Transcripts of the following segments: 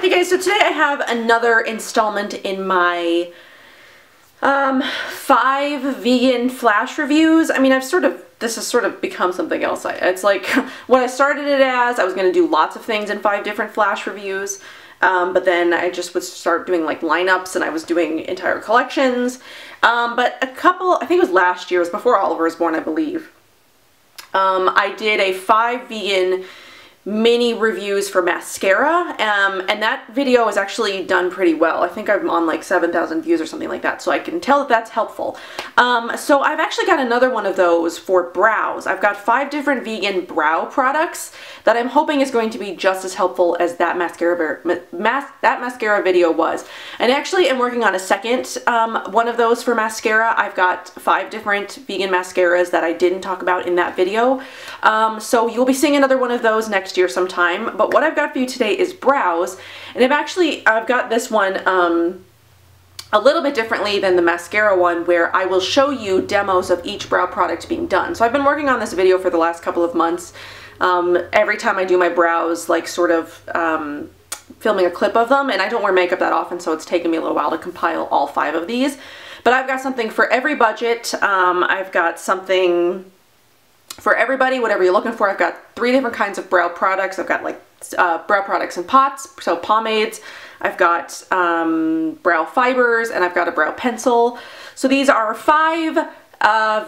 Hey guys, so today I have another installment in my 5 vegan flash reviews. I mean, this has sort of become something else. It's like what I started it as. I was going to do lots of things in 5 different flash reviews, but then I just would start doing like lineups, and I was doing entire collections. But a couple, I think it was last year, it was before Oliver was born, I believe. I did a 5 vegan mini reviews for mascara, and that video is actually done pretty well. I think I'm on like 7,000 views or something like that, so I can tell that that's helpful. So I've actually got another one of those for brows. I've got 5 different vegan brow products that I'm hoping is going to be just as helpful as that mascara video was. And actually I'm working on a second one of those for mascara. I've got 5 different vegan mascaras that I didn't talk about in that video. So you'll be seeing another one of those next year sometime. But what I've got for you today is brows, and I've got this one a little bit differently than the mascara one, where I will show you demos of each brow product being done. So I've been working on this video for the last couple of months. Every time I do my brows, like sort of filming a clip of them, and I don't wear makeup that often, so it's taken me a little while to compile all 5 of these. But I've got something for every budget. I've got something for everybody, whatever you're looking for. I've got 3 different kinds of brow products. I've got like brow products in pots, so pomades. I've got brow fibers, and I've got a brow pencil. So these are 5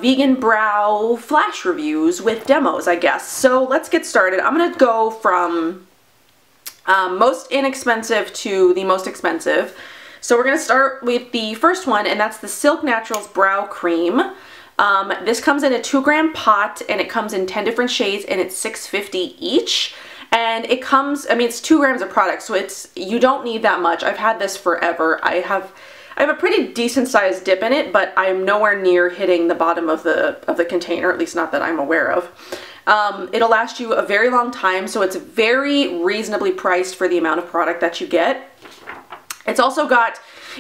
vegan brow flash reviews with demos, I guess. So let's get started. I'm going to go from most inexpensive to the most expensive. So we're going to start with the first one, and that's the Silk Naturals Brow Cream. This comes in a 2-gram pot, and it comes in 10 different shades, and it's $6.50 each. And it comes, I mean, it's 2 grams of product, so you don't need that much. I've had this forever. I have a pretty decent sized dip in it, but I'm nowhere near hitting the bottom of the container, at least not that I'm aware of. It'll last you a very long time, so it's very reasonably priced for the amount of product that you get.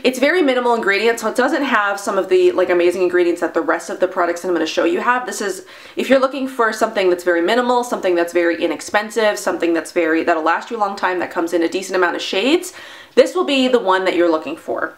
It's very minimal ingredients, so it doesn't have some of the like amazing ingredients that the rest of the products that I'm going to show you have. This is, if you're looking for something that's very minimal, something that's very inexpensive, something that'll last you a long time, that comes in a decent amount of shades, this will be the one that you're looking for.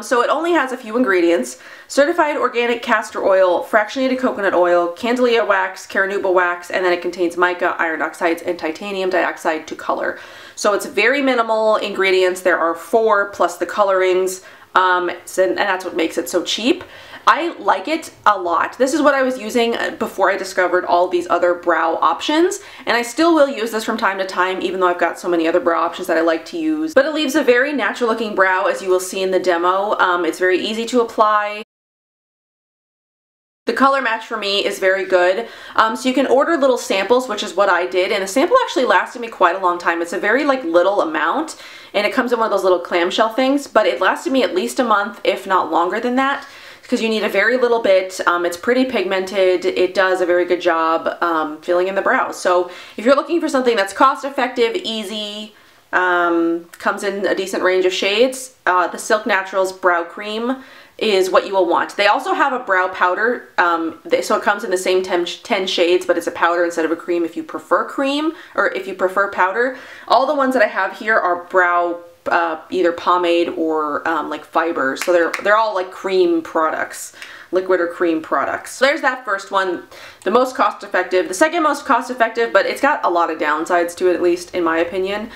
So it only has a few ingredients: certified organic castor oil, fractionated coconut oil, candelia wax, carnauba wax, and then it contains mica, iron oxides, and titanium dioxide to color. So it's very minimal ingredients. There are 4 plus the colorings, and that's what makes it so cheap. I like it a lot. This is what I was using before I discovered all these other brow options, and I still will use this from time to time, even though I've got so many other brow options that I like to use. But it leaves a very natural looking brow, as you will see in the demo. It's very easy to apply. The color match for me is very good. So you can order little samples, which is what I did, and the sample actually lasted me quite a long time. It's a very like little amount, and it comes in one of those little clamshell things, but it lasted me at least a month, if not longer than that, because you need a very little bit. It's pretty pigmented. It does a very good job filling in the brows. So if you're looking for something that's cost effective, easy, comes in a decent range of shades, the Silk Naturals Brow Cream is what you will want. They also have a brow powder, so it comes in the same 10 shades, but it's a powder instead of a cream if you prefer cream, or if you prefer powder. All the ones that I have here are brow either pomade or like fibers, so they're all like cream products, liquid or cream products. So there's that first one, the most cost effective. The second most cost effective, but it's got a lot of downsides to it, at least in my opinion,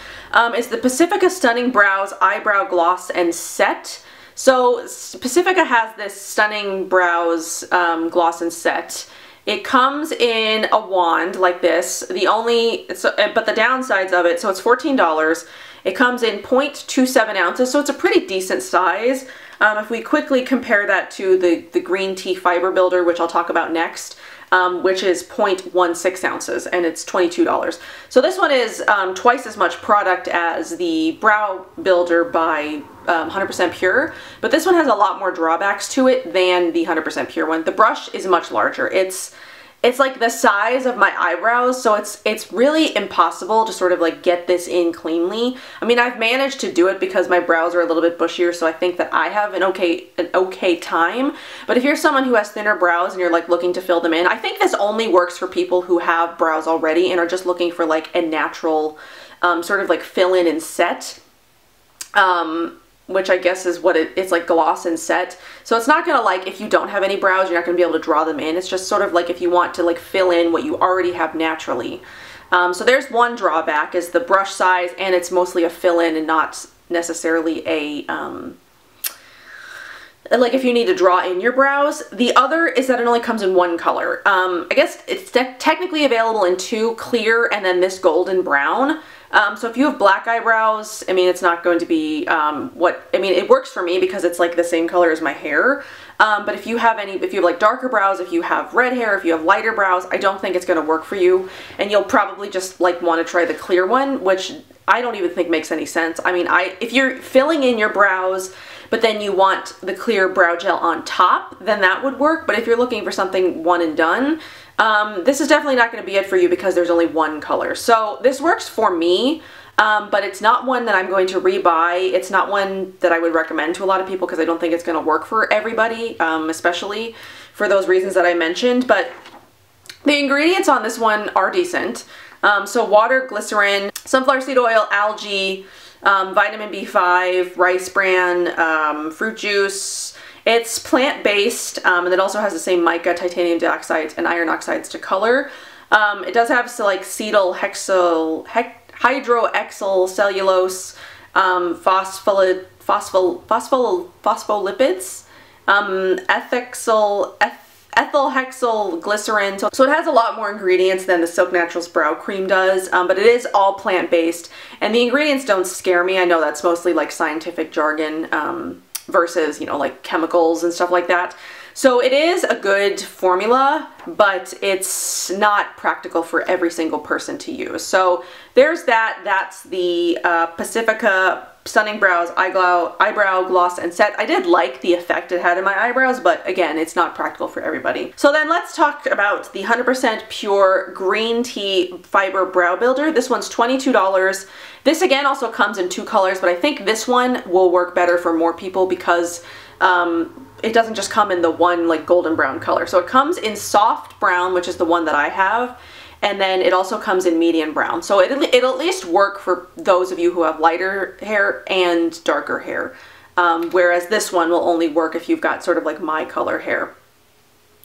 is the Pacifica Stunning Brows Eyebrow Gloss and Set. So Pacifica has this Stunning Brows gloss and set. It comes in a wand like this. But the downsides of it, so it's $14. It comes in 0.27 ounces, so it's a pretty decent size. If we quickly compare that to the Green Tea Fiber Builder, which I'll talk about next, which is 0.16 ounces, and it's $22. So this one is twice as much product as the Brow Builder by 100% Pure, but this one has a lot more drawbacks to it than the 100% Pure one. The brush is much larger. It's like the size of my eyebrows, so it's really impossible to sort of like get this in cleanly. I mean, I've managed to do it because my brows are a little bit bushier, so I think that I have an okay time. But if you're someone who has thinner brows and you're like looking to fill them in, I think this only works for people who have brows already and are just looking for like a natural sort of like fill in and set, which I guess is what it's like, gloss and set. So it's not gonna, like, if you don't have any brows, you're not gonna be able to draw them in. It's just sort of like if you want to like fill in what you already have naturally. So there's one drawback, is the brush size, and it's mostly a fill-in and not necessarily a, like if you need to draw in your brows. The other is that it only comes in one color. I guess it's technically available in two, clear and then this golden brown. So if you have black eyebrows, I mean, it's not going to be it works for me because it's like the same color as my hair. But if you have like darker brows, if you have red hair, if you have lighter brows, I don't think it's going to work for you. And you'll probably just like want to try the clear one, which I don't even think makes any sense. I mean, if you're filling in your brows, but then you want the clear brow gel on top, then that would work. But if you're looking for something one and done, this is definitely not going to be it for you because there's only one color. So this works for me, but it's not one that I'm going to rebuy. It's not one that I would recommend to a lot of people because I don't think it's going to work for everybody, especially for those reasons that I mentioned. But the ingredients on this one are decent. So water, glycerin, sunflower seed oil, algae, vitamin B5, rice bran, fruit juice. It's plant-based, and it also has the same mica, titanium dioxide, and iron oxides to color. It does have like hydroxyl cellulose, phospholipids, ethyl hexyl glycerin. So it has a lot more ingredients than the Silk Naturals brow cream does, but it is all plant-based, and the ingredients don't scare me. I know that's mostly like scientific jargon, versus, you know, like chemicals and stuff like that. So it is a good formula, but it's not practical for every single person to use. So there's that. That's the Pacifica Stunning Brows Eyebrow Gloss and Set. I did like the effect it had in my eyebrows, but again, it's not practical for everybody. So then let's talk about the 100% pure green tea fiber brow builder. This one's $22. This again also comes in two colors, but I think this one will work better for more people because it doesn't just come in the one like golden brown color. So it comes in soft brown, which is the one that I have, and then it also comes in medium brown. So it'll at least work for those of you who have lighter hair and darker hair, whereas this one will only work if you've got sort of like my color hair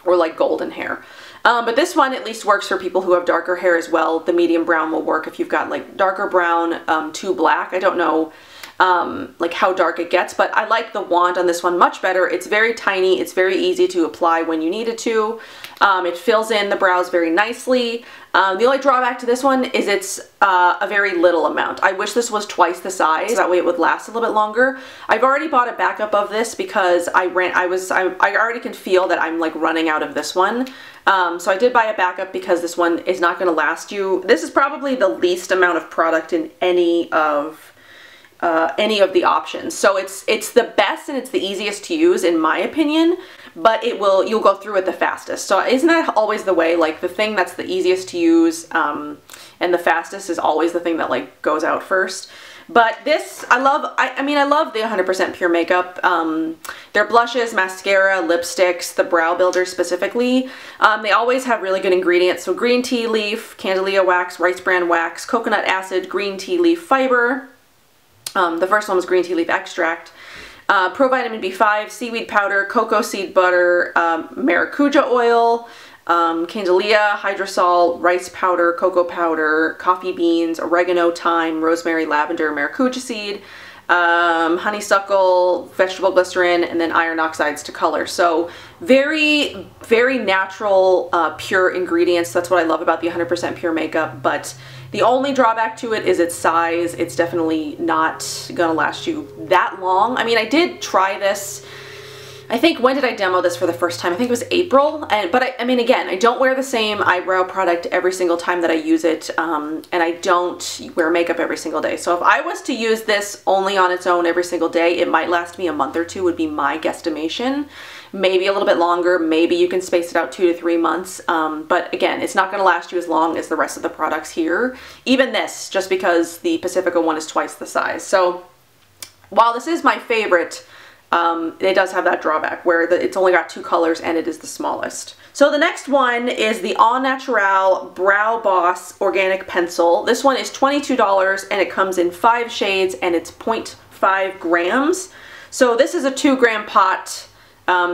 or like golden hair. But this one at least works for people who have darker hair as well. The medium brown will work if you've got like darker brown to black. I don't know like how dark it gets, but I like the wand on this one much better. It's very tiny. It's very easy to apply when you need it to. It fills in the brows very nicely. The only drawback to this one is it's a very little amount. I wish this was twice the size. That way it would last a little bit longer. I've already bought a backup of this because I already can feel that I'm like running out of this one. So I did buy a backup because this one is not going to last you. This is probably the least amount of product in any of the options. So it's the best and it's the easiest to use in my opinion, but you'll go through it the fastest. So isn't that always the way? Like the thing that's the easiest to use and the fastest is always the thing that like goes out first. But this, I love the 100% pure makeup. Their blushes, mascara, lipsticks, the brow builder specifically, they always have really good ingredients. So green tea leaf, candelia wax, rice bran wax, coconut acid, green tea leaf fiber. The first one was green tea leaf extract, provitamin B5, seaweed powder, cocoa seed butter, maracuja oil, candelia, hydrosol, rice powder, cocoa powder, coffee beans, oregano, thyme, rosemary, lavender, maracuja seed, honeysuckle, vegetable glycerin, and then iron oxides to color. So very, very natural, pure ingredients. That's what I love about the 100% pure makeup, but the only drawback to it is its size. It's definitely not gonna last you that long. I mean, I did try this. I think, when did I demo this for the first time? I think it was April. But I mean, again, I don't wear the same eyebrow product every single time that I use it, and I don't wear makeup every single day. So if I was to use this only on its own every single day, it might last me a month or two, would be my guesstimation. Maybe a little bit longer. Maybe you can space it out 2 to 3 months. But again, it's not going to last you as long as the rest of the products here. Even this, just because the Pacifica one is twice the size. So while this is my favorite it does have that drawback where it's only got 2 colors and it is the smallest. So the next one is the Au Naturale Brow Boss Organic Pencil. This one is $22 and it comes in 5 shades and it's 0.5 grams. So this is a 2-gram pot.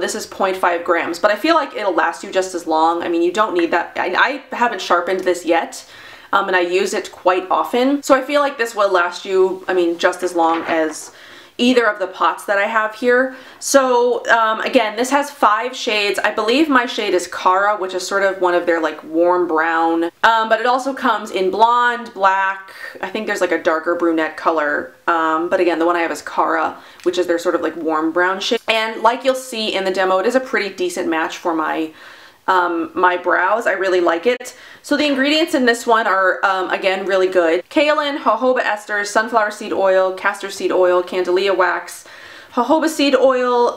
This is 0.5 grams, but I feel like it'll last you just as long. I mean, you don't need that. I haven't sharpened this yet, and I use it quite often. So I feel like this will last you, I mean, just as long as either of the pots that I have here. So again, this has 5 shades. I believe my shade is Cara, which is sort of one of their like warm brown, but it also comes in blonde, black, I think there's like a darker brunette color, but again, the one I have is Cara, which is their sort of like warm brown shade. And like you'll see in the demo, it is a pretty decent match for my my brows. I really like it. So the ingredients in this one are, again, really good. Kaolin, jojoba esters, sunflower seed oil, castor seed oil, candelia wax, jojoba seed oil,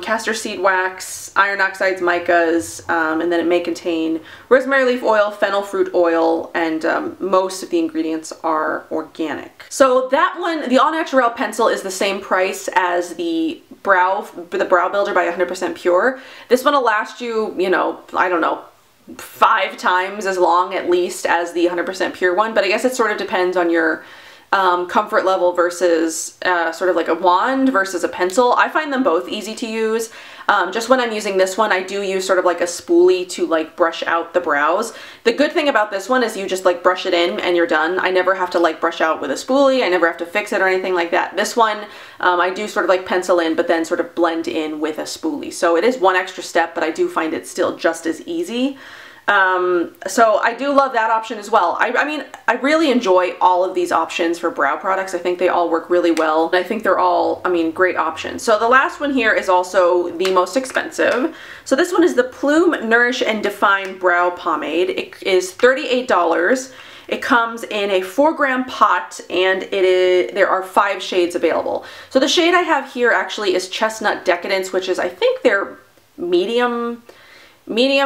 castor seed wax, iron oxides, micas, and then it may contain rosemary leaf oil, fennel fruit oil, and most of the ingredients are organic. So that one, the Au Naturale pencil, is the same price as the Brow Builder by 100% Pure. This one will last you, you know, I don't know, 5 times as long at least as the 100% Pure one, but I guess it sort of depends on your comfort level versus sort of like a wand versus a pencil. I find them both easy to use. Just when I'm using this one, I do use sort of like a spoolie to like brush out the brows. The good thing about this one is you just like brush it in and you're done. I never have to like brush out with a spoolie. I never have to fix it or anything like that. This one, I do sort of like pencil in, but then sort of blend in with a spoolie. So it is one extra step, but I do find it still just as easy. So I do love that option as well. I mean, I really enjoy all of these options for brow products. I think they all work really well. And I think they're all, I mean, great options. So the last one here is also the most expensive. So this one is the Plume Nourish and Define Brow Pomade. It is $38. It comes in a 4-gram pot and there are 5 shades available. So the shade I have here actually is Chestnut Decadence, which is, I think they're medium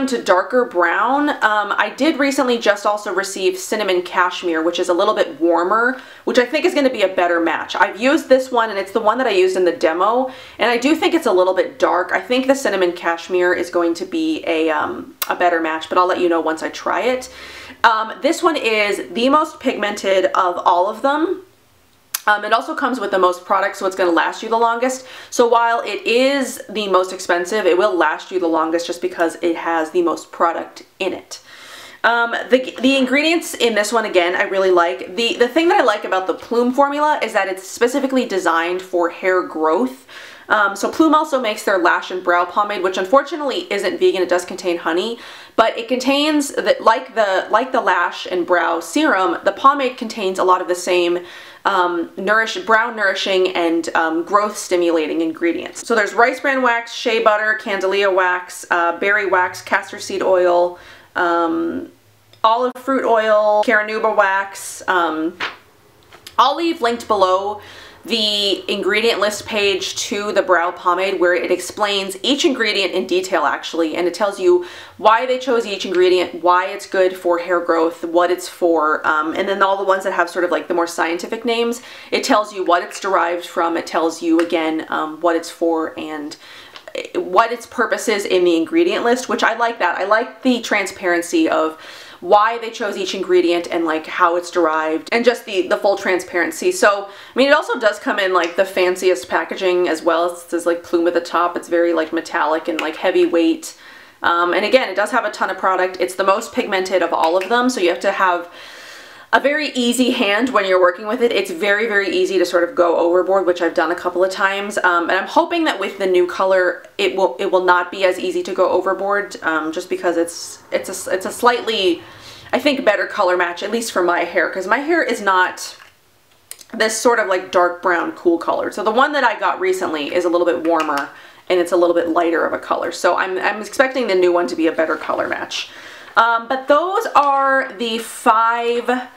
to darker brown. I did recently just also receive Cinnamon Cashmere, which is a little bit warmer, which I think is going to be a better match. I've used this one and it's the one that I used in the demo, and I do think it's a little bit dark. I think the Cinnamon Cashmere is going to be a better match, but I'll let you know once I try it. This one is the most pigmented of all of them. It also comes with the most product, so it's going to last you the longest. So while it is the most expensive, it will last you the longest just because it has the most product in it. The ingredients in this one, again, I really like. The thing that I like about the Plume formula is that it's specifically designed for hair growth. So Plume also makes their lash and brow pomade, which unfortunately isn't vegan. It does contain honey, but it contains, like the lash and brow serum, the pomade contains a lot of the same brow nourishing and growth stimulating ingredients. So there's rice bran wax, shea butter, candelia wax, berry wax, castor seed oil, olive fruit oil, carnauba wax. I'll leave linked below the ingredient list page to the brow pomade where it explains each ingredient in detail actually, and it tells you why they chose each ingredient, why it's good for hair growth, what it's for, and then all the ones that have sort of like the more scientific names, it tells you what it's derived from, it tells you again what it's for and what its purpose is in the ingredient list, which I like that. I like the transparency of why they chose each ingredient and like how it's derived and just the full transparency. So, I mean, it also does come in like the fanciest packaging as well. It says like Plume at the top. It's very like metallic and like heavyweight. And again, it does have a ton of product. It's the most pigmented of all of them. So you have to have a very easy hand when you're working with it. It's very, very easy to sort of go overboard, which I've done a couple of times. And I'm hoping that with the new color, it will not be as easy to go overboard, just because it's a slightly, I think, better color match, at least for my hair, because my hair is not this sort of like dark brown cool color. So the one that I got recently is a little bit warmer and it's a little bit lighter of a color. So I'm expecting the new one to be a better color match. But those are the 5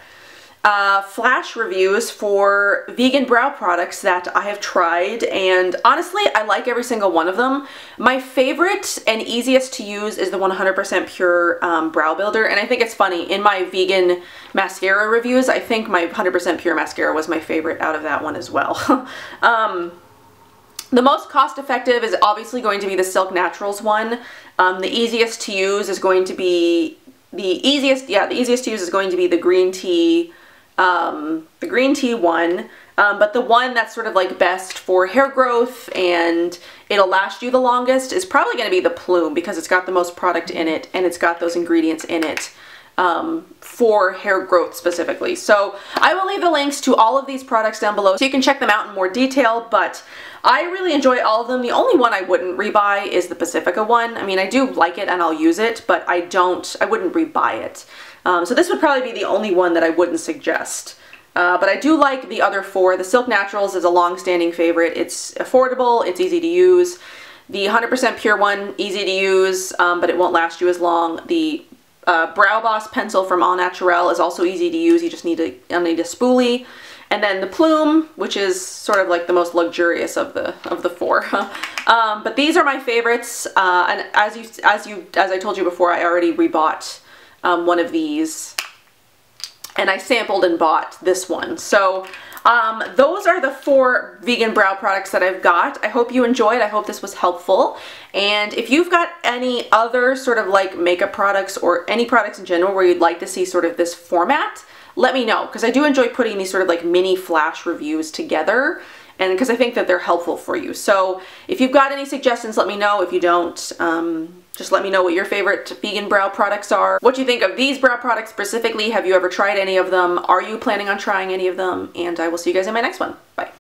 flash reviews for vegan brow products that I have tried, and honestly I like every single one of them. My favorite and easiest to use is the 100% Pure Brow Builder, and I think it's funny, in my vegan mascara reviews I think my 100% Pure mascara was my favorite out of that one as well. The most cost effective is obviously going to be the Silk Naturals one. The easiest to use is going to be the easiest to use is going to be the green tea one. But the one that's sort of like best for hair growth and it'll last you the longest is probably going to be the Plume, because it's got the most product in it and it's got those ingredients in it for hair growth specifically. So I will leave the links to all of these products down below so you can check them out in more detail, but I really enjoy all of them. The only one I wouldn't rebuy is the Pacifica one. I mean, I do like it and I'll use it, but I wouldn't rebuy it. So this would probably be the only one that I wouldn't suggest. But I do like the other four. The Silk Naturals is a long-standing favorite. It's affordable, it's easy to use. The 100% pure one, easy to use, but it won't last you as long. The Brow Boss pencil from Naturale is also easy to use. You just need a spoolie. And then the Plume, which is sort of like the most luxurious of the four. But these are my favorites. And as I told you before, I already rebought one of these. And I sampled and bought this one. So those are the 4 vegan brow products that I've got. I hope you enjoyed. I hope this was helpful. And if you've got any other sort of like makeup products or any products in general where you'd like to see sort of this format, let me know, because I do enjoy putting these sort of like mini flash reviews together, and because I think that they're helpful for you. So if you've got any suggestions, let me know. If you don't, just let me know what your favorite vegan brow products are. What you think of these brow products specifically. Have you ever tried any of them? Are you planning on trying any of them? And I will see you guys in my next one. Bye.